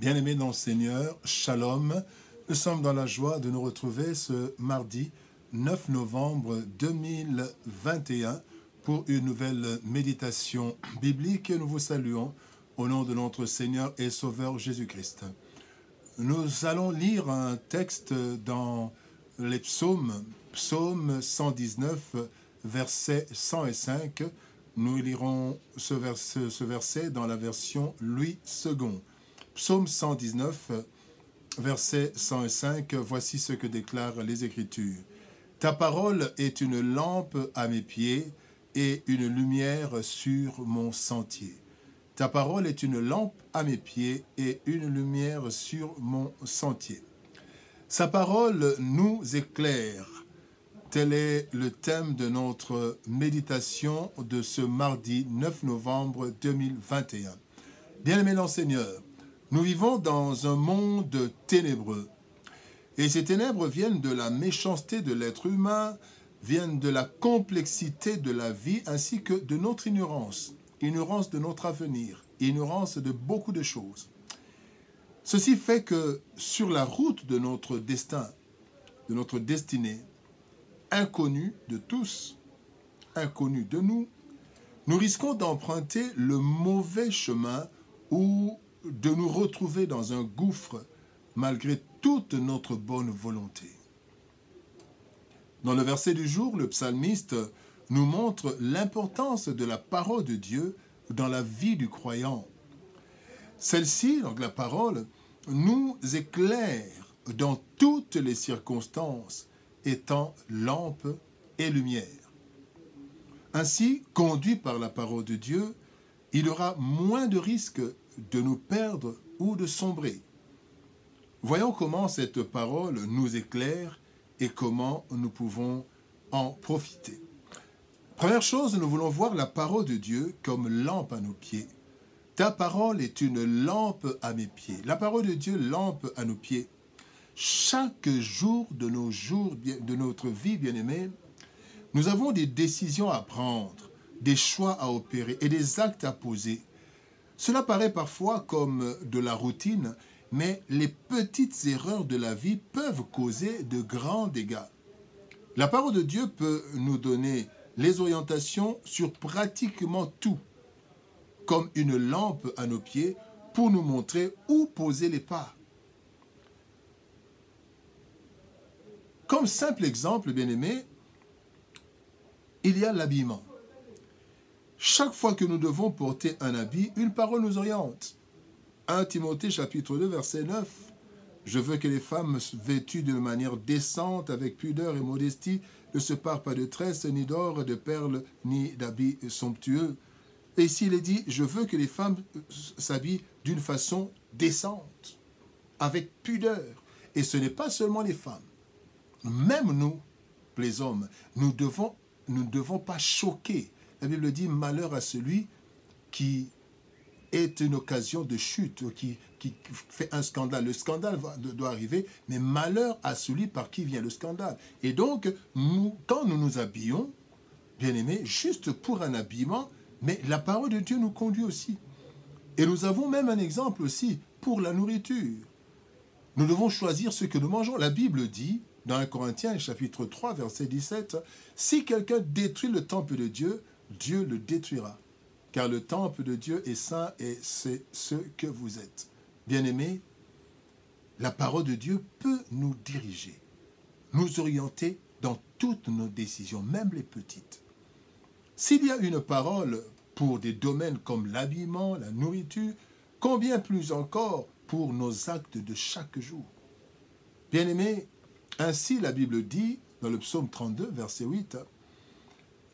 Bien-aimés dans le Seigneur, Shalom, nous sommes dans la joie de nous retrouver ce mardi 9 novembre 2021 pour une nouvelle méditation biblique et nous vous saluons au nom de notre Seigneur et Sauveur Jésus-Christ. Nous allons lire un texte dans les psaumes, psaume 119, versets 105. Nous lirons ce verset dans la version Louis II. Psaume 119, verset 105, voici ce que déclarent les Écritures. Ta parole est une lampe à mes pieds et une lumière sur mon sentier. Ta parole est une lampe à mes pieds et une lumière sur mon sentier. Sa parole nous éclaire. Tel est le thème de notre méditation de ce mardi 9 novembre 2021. Bien-aimés dans le Seigneur, nous vivons dans un monde ténébreux. Et ces ténèbres viennent de la méchanceté de l'être humain, viennent de la complexité de la vie, ainsi que de notre ignorance. Ignorance de notre avenir, ignorance de beaucoup de choses. Ceci fait que sur la route de notre destin, de notre destinée, inconnue de tous, inconnue de nous, nous risquons d'emprunter le mauvais chemin ou de nous retrouver dans un gouffre malgré toute notre bonne volonté. Dans le verset du jour, le psalmiste nous montre l'importance de la parole de Dieu dans la vie du croyant. Celle-ci, donc la parole, nous éclaire dans toutes les circonstances, étant lampe et lumière. Ainsi, conduit par la parole de Dieu, il aura moins de risques de nous perdre ou de sombrer. Voyons comment cette parole nous éclaire et comment nous pouvons en profiter. Première chose, nous voulons voir la parole de Dieu comme lampe à nos pieds. Ta parole est une lampe à mes pieds. La parole de Dieu, lampe à nos pieds. Chaque jour de notre vie, bien-aimés, nous avons des décisions à prendre, des choix à opérer et des actes à poser. Cela paraît parfois comme de la routine, mais les petites erreurs de la vie peuvent causer de grands dégâts. La parole de Dieu peut nous donner les orientations sur pratiquement tout, comme une lampe à nos pieds pour nous montrer où poser les pas. Comme simple exemple, bien-aimé, il y a l'habillement. Chaque fois que nous devons porter un habit, une parole nous oriente. 1 Timothée chapitre 2 verset 9. Je veux que les femmes vêtues de manière décente, avec pudeur et modestie, ne se parent pas de tresses, ni d'or, de perles, ni d'habits somptueux. Et ici il est dit, je veux que les femmes s'habillent d'une façon décente, avec pudeur. Et ce n'est pas seulement les femmes. Même nous, les hommes, nous ne devons pas choquer. La Bible dit, malheur à celui qui est une occasion de chute, qui fait un scandale. Le scandale doit arriver, mais malheur à celui par qui vient le scandale. Et donc, quand nous nous habillons, bien aimés, juste pour un habillement, mais la parole de Dieu nous conduit aussi. Et nous avons même un exemple aussi pour la nourriture. Nous devons choisir ce que nous mangeons. La Bible dit, dans 1 Corinthiens, chapitre 3, verset 17, « Si quelqu'un détruit le temple de Dieu, Dieu le détruira. Car le temple de Dieu est saint et c'est ce que vous êtes. » Bien-aimés, la parole de Dieu peut nous diriger, nous orienter dans toutes nos décisions, même les petites. S'il y a une parole pour des domaines comme l'habillement, la nourriture, combien plus encore pour nos actes de chaque jour. Bien-aimés, ainsi la Bible dit dans le psaume 32, verset 8, «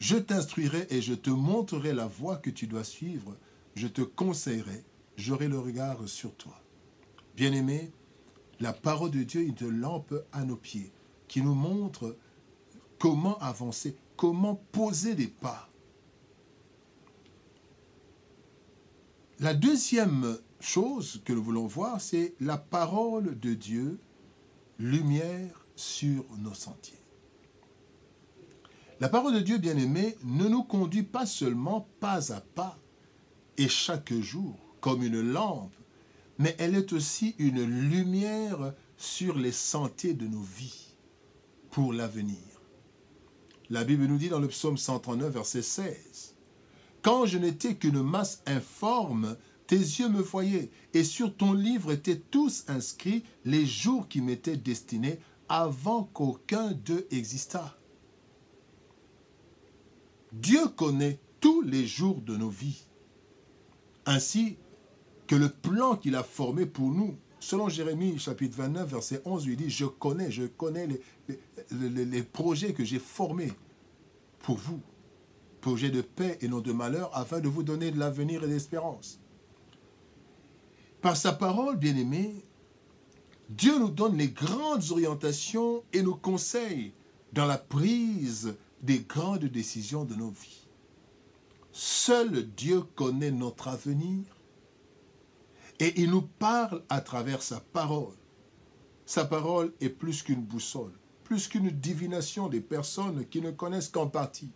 Je t'instruirai et je te montrerai la voie que tu dois suivre, je te conseillerai, j'aurai le regard sur toi. » Bien-aimés, la parole de Dieu est une lampe à nos pieds qui nous montre comment avancer, comment poser des pas. La deuxième chose que nous voulons voir, c'est la parole de Dieu, lumière sur nos sentiers. La parole de Dieu, bien-aimé, ne nous conduit pas seulement pas à pas et chaque jour comme une lampe, mais elle est aussi une lumière sur les sentiers de nos vies pour l'avenir. La Bible nous dit dans le psaume 139, verset 16, « Quand je n'étais qu'une masse informe, tes yeux me voyaient, et sur ton livre étaient tous inscrits les jours qui m'étaient destinés avant qu'aucun d'eux existât. » Dieu connaît tous les jours de nos vies, ainsi que le plan qu'il a formé pour nous. Selon Jérémie, chapitre 29, verset 11, il dit, je connais les projets que j'ai formés pour vous, projets de paix et non de malheur, afin de vous donner de l'avenir et de l'espérance. Par sa parole, bien-aimés, Dieu nous donne les grandes orientations et nous conseille dans la prise des grandes décisions de nos vies. Seul Dieu connaît notre avenir et il nous parle à travers sa parole. Sa parole est plus qu'une boussole, plus qu'une divination des personnes qui ne connaissent qu'en partie.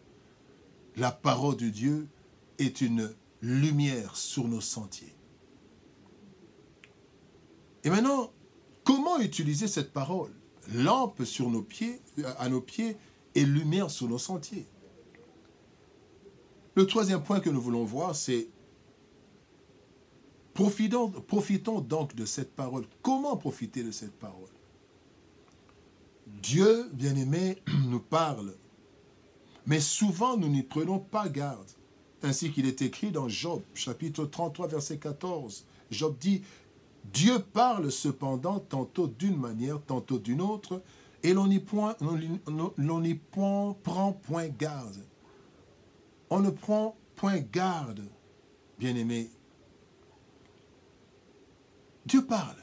La parole de Dieu est une lumière sur nos sentiers. Et maintenant, comment utiliser cette parole? Lampe sur nos pieds, à nos pieds et lumière sur nos sentiers. Le troisième point que nous voulons voir, c'est profitons donc de cette parole. Comment profiter de cette parole? Dieu, bien-aimé, nous parle, mais souvent nous n'y prenons pas garde. Ainsi qu'il est écrit dans Job, chapitre 33, verset 14. Job dit, « Dieu parle cependant tantôt d'une manière, tantôt d'une autre, et l'on n'y prend point garde. » On ne prend point garde, bien-aimé. Dieu parle.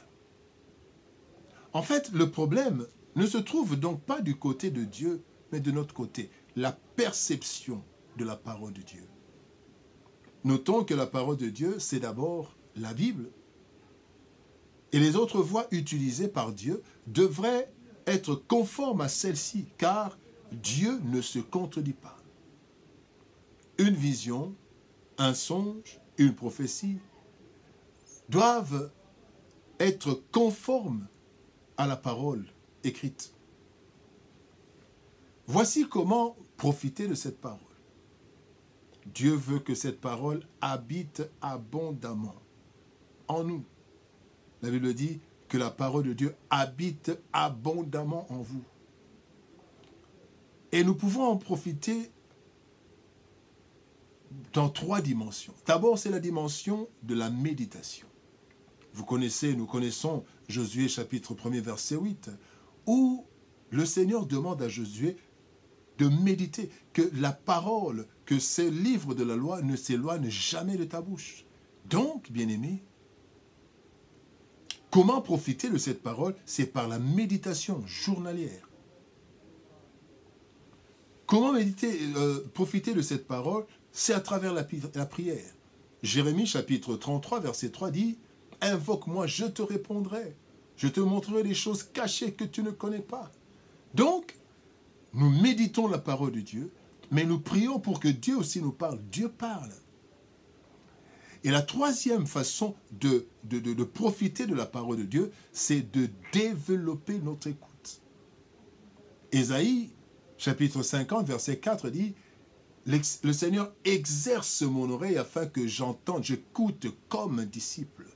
En fait, le problème ne se trouve donc pas du côté de Dieu, mais de notre côté. La perception de la parole de Dieu. Notons que la parole de Dieu, c'est d'abord la Bible. Et les autres voies utilisées par Dieu devraient être conformes à celle-ci, car Dieu ne se contredit pas. Une vision, un songe, une prophétie doivent être conformes à la parole écrite. Voici comment profiter de cette parole. Dieu veut que cette parole habite abondamment en nous. La Bible dit que la parole de Dieu habite abondamment en vous. Et nous pouvons en profiter dans trois dimensions. D'abord, c'est la dimension de la méditation. Nous connaissons Josué chapitre 1er verset 8, où le Seigneur demande à Josué de méditer, que la parole, que ces livres de la loi ne s'éloignent jamais de ta bouche. Donc, bien-aimé, comment profiter de cette parole? C'est par la méditation journalière. Comment profiter de cette parole? C'est à travers la prière. Jérémie chapitre 33 verset 3 dit, « Invoque-moi, je te répondrai. Je te montrerai des choses cachées que tu ne connais pas. » Donc, nous méditons la parole de Dieu, mais nous prions pour que Dieu aussi nous parle. Dieu parle. Et la troisième façon de profiter de la parole de Dieu, c'est de développer notre écoute. Ésaïe, chapitre 50, verset 4 dit, « Le Seigneur exerce mon oreille afin que j'entende, j'écoute comme un disciple. »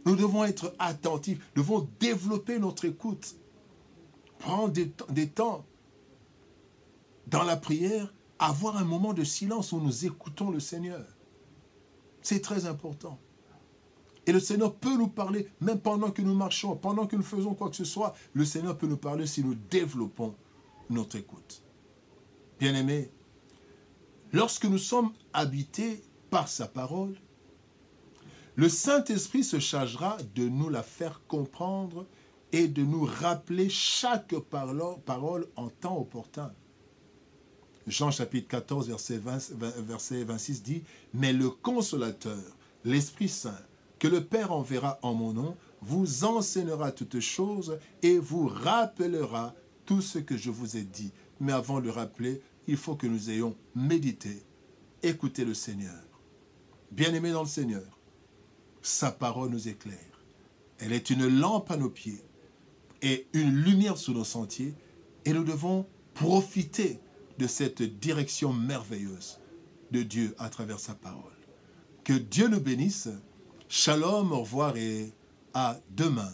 Nous devons être attentifs, nous devons développer notre écoute. Prendre des temps dans la prière, avoir un moment de silence où nous écoutons le Seigneur. C'est très important. Et le Seigneur peut nous parler, même pendant que nous marchons, pendant que nous faisons quoi que ce soit, le Seigneur peut nous parler si nous développons notre écoute. Bien-aimés, lorsque nous sommes habités par sa parole, le Saint-Esprit se chargera de nous la faire comprendre et de nous rappeler chaque parole en temps opportun. Jean chapitre 14, verset 26 dit, « Mais le Consolateur, l'Esprit Saint, que le Père enverra en mon nom, vous enseignera toutes choses et vous rappellera tout ce que je vous ai dit. » Mais avant de le rappeler, il faut que nous ayons médité, écouté le Seigneur. Bien-aimés dans le Seigneur, sa parole nous éclaire. Elle est une lampe à nos pieds et une lumière sur nos sentiers. Et nous devons profiter de cette direction merveilleuse de Dieu à travers sa parole. Que Dieu nous bénisse. Shalom, au revoir et à demain.